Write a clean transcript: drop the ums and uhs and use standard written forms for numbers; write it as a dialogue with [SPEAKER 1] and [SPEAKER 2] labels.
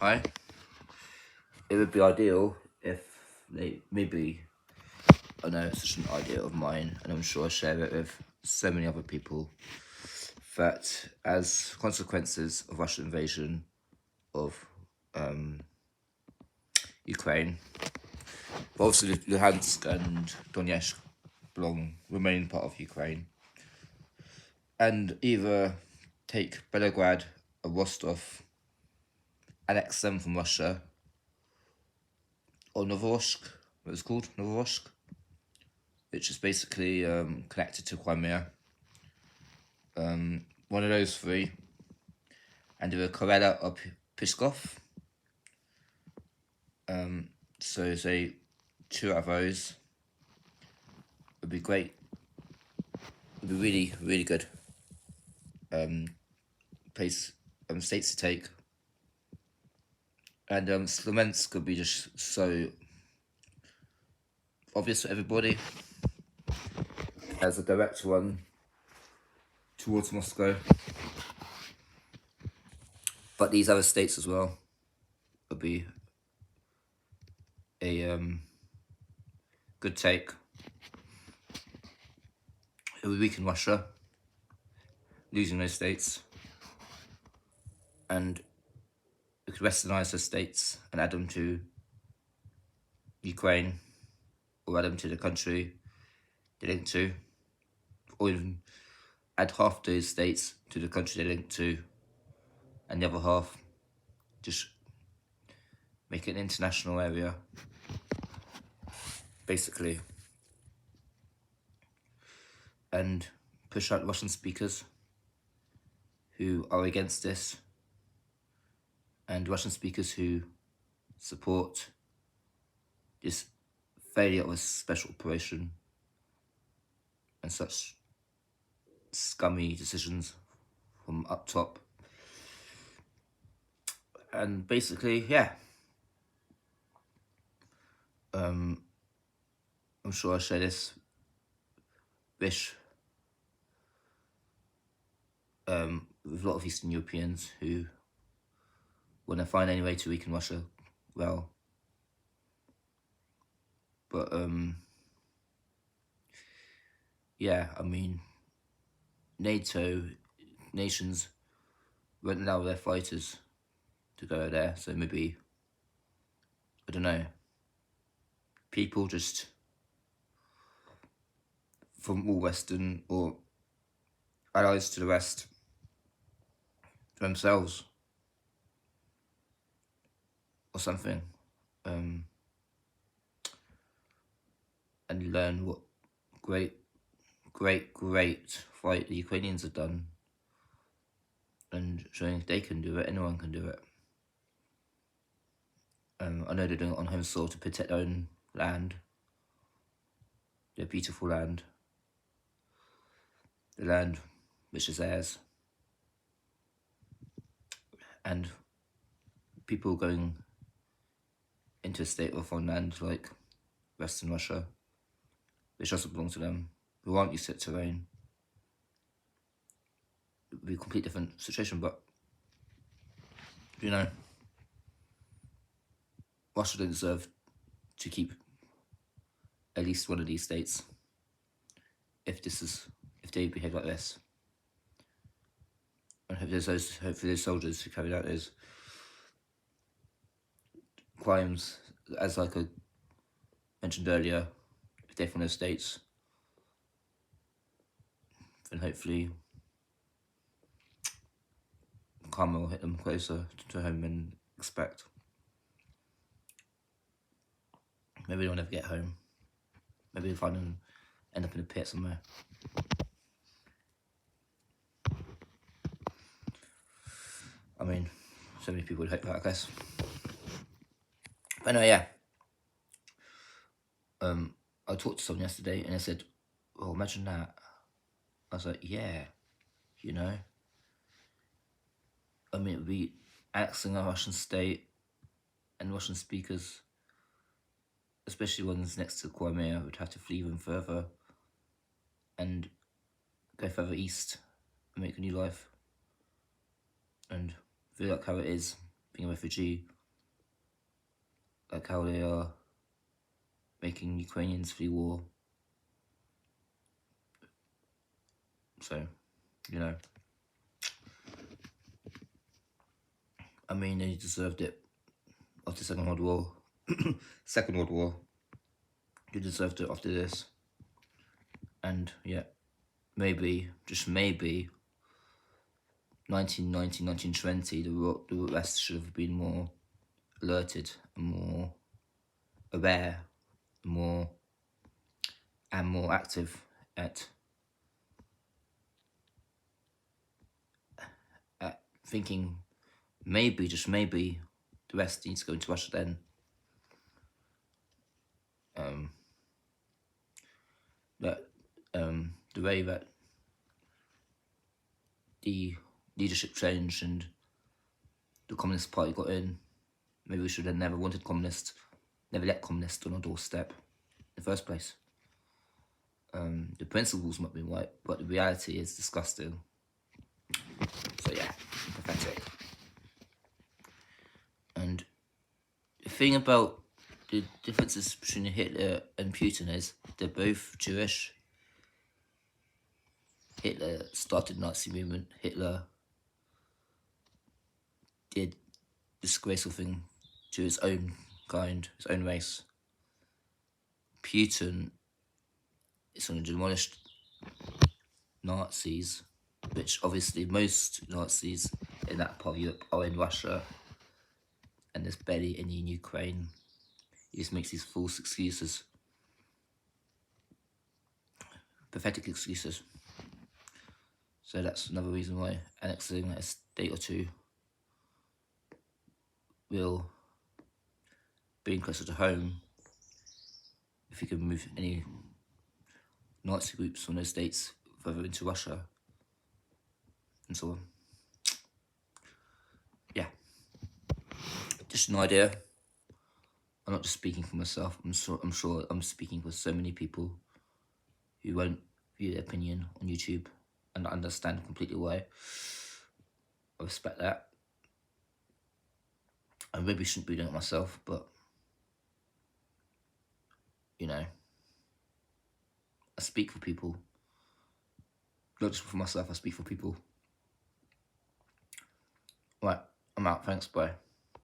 [SPEAKER 1] Hi. It would be ideal if they maybe, I know it's such an idea of mine, and I'm sure I share it with so many other people, that as consequences of Russian invasion of Ukraine, but obviously Luhansk and Donetsk remain part of Ukraine, and either take Belograd or Rostov, annex them from Russia, or Novorosshsk, what it's called, Novorosshsk, which is basically connected to Crimea. One of those three, and either Karella or Pskov. So say two out of those would be great. Would be really, really good. States to take. And Smolensk could be just so obvious for everybody as a direct one towards Moscow. But these other states as well would be a good take. It would weaken Russia, losing those states, and we could westernize those states and add them to Ukraine, or add them to the country they link to, or even add half those states to the country they link to, and the other half just make it an international area, basically, and push out Russian speakers who are against this, and Russian speakers who support this failure of a special operation and such scummy decisions from up top. And basically, yeah, I'm sure I share this wish with a lot of Eastern Europeans who want to find any way to weaken Russia, well. But yeah, I mean, NATO nations won't allow their fighters to go there, so maybe, I don't know, people just from all Western or allies to the West themselves or something, and learn what great fight the Ukrainians have done, and showing they can do it, anyone can do it. I know they're doing it on home soil to protect their own land, their beautiful land, the land which is theirs, and people going into a state of foreign land like Western Russia, which doesn't belong to them, who aren't used to that terrain. It would be a completely different situation, but you know, Russia don't deserve to keep at least one of these states if they behave like this. And hopefully those soldiers who carried out those crimes, as like I mentioned earlier, if they're from those states, then hopefully karma will hit them closer to home than expect. Maybe they'll never get home. Maybe they'll find them, end up in a pit somewhere. I mean, so many people would hope that, I guess. But anyway, yeah. I talked to someone yesterday and they said, "Oh, imagine that." I was like, "Yeah, you know. I mean, it would be annexing a Russian state, and Russian speakers, especially ones next to Crimea, would have to flee even further and go further east and make a new life and feel like how it is being a refugee, like how they are making Ukrainians flee war. So, you know, I mean, they deserved it after the Second World War. Second World War. You deserved it after this. And yeah, maybe, just maybe, 1919, 1920, the West should have been more alerted and more aware, more active at thinking maybe, just maybe, the West needs to go into Russia then. The way that the leadership changed and the Communist Party got in, maybe we should have never let communists on our doorstep in the first place. The principles might be right, but the reality is disgusting. So yeah, pathetic. And the thing about the differences between Hitler and Putin is they're both Jewish. Hitler started the Nazi movement. Hitler did disgraceful thing to his own kind, his own race. Putin is going to demolish Nazis, which obviously most Nazis in that part of Europe are in Russia, and there's barely any in Ukraine. He just makes these false excuses, pathetic excuses. So that's another reason why annexing a state or two will bring closer to home if you can move any Nazi groups from those states further into Russia and so on. Yeah, just an idea. I'm not just speaking for myself. I'm sure I'm speaking for so many people who won't view their opinion on YouTube and understand completely why. I respect that. I maybe shouldn't be doing it myself, but you know, I speak for people. Not just for myself, I speak for people. Right, I'm out. Thanks, bye.